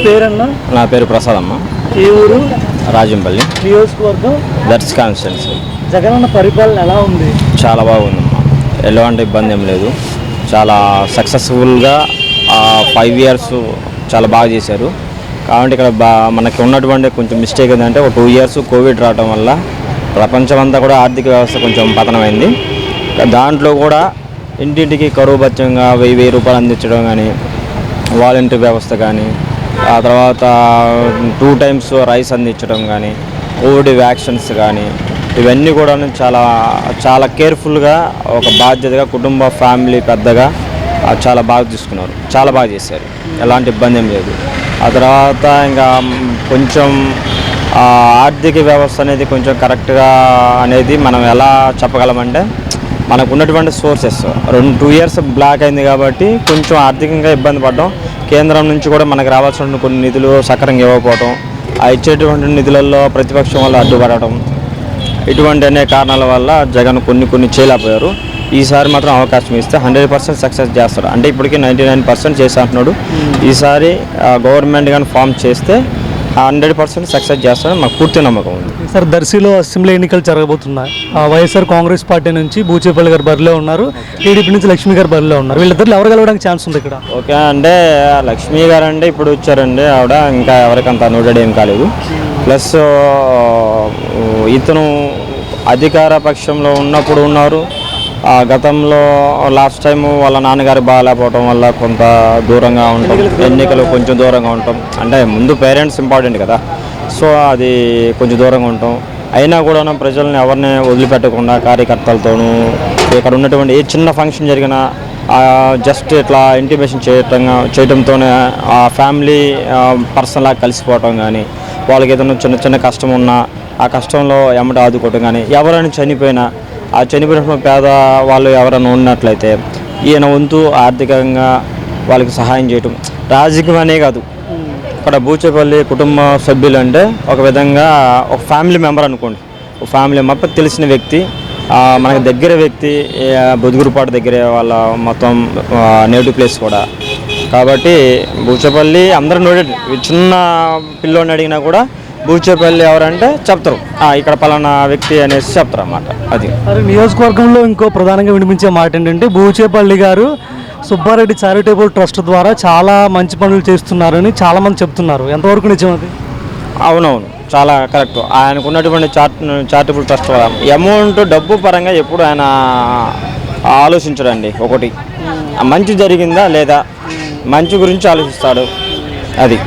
పేరన్నా? నా పేరు ప్రసాద్ అమ్మ. ఏ ఊరు? రాజంపల్లి నియోజకవర్గం. దర్శ్ కాన్స్టిట్యున్సీ. జగనన్న పరిపాలన ఎలా ఉంది? చాలా బాగుందమ్మా. ఎలాంటి ఇబ్బంది ఏం లేదు. చాలా సక్సెస్ఫుల్గా 5 years చాలా బాగా చేశారు. కాబట్టి ఇక్కడ మనకి ఉన్నటువంటి కొంచెం మిస్టేక్ ఏంటంటే ఒక 2 years కోవిడ్ రావడం వల్ల ప్రపంచమంతా కూడా ఆర్థిక వ్యవస్థ కొంచెం పతనమైంది. దాంట్లో కూడా ఇంటింటికి కరువు బత్యంగా 1000 రూపాయలు అందించడం కానీ, వాలంటీర్ వ్యవస్థ కానీ, ఆ తర్వాత 2 times రైస్ అందించడం కానీ, కోవిడ్ వ్యాక్సిన్స్ కానీ, ఇవన్నీ కూడా చాలా చాలా కేర్ఫుల్గా ఒక బాధ్యతగా కుటుంబ ఫ్యామిలీ పెద్దగా చాలా బాగా తీసుకున్నారు. చాలా బాగా చేశారు. ఎలాంటి ఇబ్బంది ఏం లేదు. ఆ తర్వాత ఇంకా కొంచెం ఆర్థిక వ్యవస్థ అనేది కొంచెం కరెక్ట్గా అనేది మనం ఎలా చెప్పగలమంటే మనకు ఉన్నటువంటి సోర్సెస్ 2 years బ్లాక్ అయింది కాబట్టి కొంచెం ఆర్థికంగా ఇబ్బంది పడ్డాం. కేంద్రం నుంచి కూడా మనకు రావాల్సిన కొన్ని నిధులు సక్రమంగా ఇవ్వకపోవడం, ఆ ఇచ్చేటువంటి నిధులలో ప్రతిపక్షం వాళ్ళు అడ్డుపడటం, ఇటువంటి అనే కారణాల వల్ల జగన్ కొన్ని చేయలేకపోయారు. ఈసారి మాత్రం అవకాశం ఇస్తే 100% సక్సెస్ చేస్తాడు. అంటే ఇప్పటికీ 99% చేసి అంటున్నాడు. ఈసారి గవర్నమెంట్ కానీ ఫామ్ చేస్తే 100% సక్సెస్ చేస్తాడని మాకు పూర్తి నమ్మకం ఉంది. సార్, దర్శిలో అసెంబ్లీ ఎన్నికలు జరగబోతున్నాయి. వైఎస్ఆర్ కాంగ్రెస్ పార్టీ నుంచి బూచేపల్లి గారు బరిలో ఉన్నారు, టీడీపీ నుంచి లక్ష్మీ గారు బరిలో ఉన్నారు. వీళ్ళిద్దరు ఎవరు గెలవడానికి ఛాన్స్ ఉంది ఇక్కడ? ఓకే అంటే లక్ష్మీ గారు అంటే ఇప్పుడు వచ్చారండి. ఆవిడ ఇంకా ఎవరికంత నోటెడ్ ఏం కాలేదు. ప్లస్ ఇతను అధికార పక్షంలో ఉన్నప్పుడు ఉన్నారు. గతంలో లాస్ట్ టైం వాళ్ళ నాన్నగారు బాగాలేకపోవడం వల్ల కొంత దూరంగా ఉంటాం, ఎన్నికలు కొంచెం దూరంగా ఉంటాం. అంటే ముందు పేరెంట్స్ ఇంపార్టెంట్ కదా, సో అది కొంచెం దూరంగా ఉంటాం. అయినా కూడా ప్రజల్ని ఎవరిని వదిలిపెట్టకుండా కార్యకర్తలతోనూ ఇక్కడ ఉన్నటువంటి ఏ చిన్న ఫంక్షన్ జరిగినా జస్ట్ ఇట్లా ఇంటిమేషన్ చేయడంతోనే ఆ ఫ్యామిలీ పర్సన్ లాగా కలిసిపోవటం కానీ, వాళ్ళకి ఏదైనా చిన్న కష్టం ఉన్నా ఆ కష్టంలో ఎమ్మట ఆదుకోవటం కానీ, ఎవరైనా చనిపోయినా ఆ చనిపోయిన పేద వాళ్ళు ఎవరైనా ఉన్నట్లయితే ఈయన వంతు ఆర్థికంగా వాళ్ళకి సహాయం చేయటం. రాజకీయం అనే కాదు, ఇక్కడ బూచేపల్లి కుటుంబ సభ్యులు అంటే ఒక విధంగా ఒక ఫ్యామిలీ మెంబర్ అనుకోండి. ఒక ఫ్యామిలీ మెంబర్, తెలిసిన వ్యక్తి, మనకి దగ్గర వ్యక్తి, బొదుగురుపాటు దగ్గరే వాళ్ళ మొత్తం నేటివ్ ప్లేస్ కూడా. కాబట్టి బూచేపల్లి అందరూ నోటెడ్. చిన్న పిల్లోని అడిగినా కూడా బూచేపల్లి ఎవరంటే చెప్తారు, ఇక్కడ పలానా వ్యక్తి అనేసి చెప్తారు అన్నమాట. అది నియోజకవర్గంలో ఇంకో ప్రధానంగా వినిపించే మాట ఏంటంటే బూచేపల్లి గారు సుబ్బారెడ్డి చారిటబుల్ ట్రస్ట్ ద్వారా చాలా మంచి పనులు చేస్తున్నారని చాలామంది చెప్తున్నారు. ఎంతవరకు నిజం అది? అవునవును, చాలా కరెక్ట్. ఆయనకు ఉన్నటువంటి చారిటబుల్ ట్రస్ట్ వల్ల అమౌంట్ డబ్బు పరంగా ఎప్పుడు ఆయన ఆలోచించడండి. ఒకటి మంచి జరిగిందా లేదా, మంచి గురించి ఆలోచిస్తాడు. అది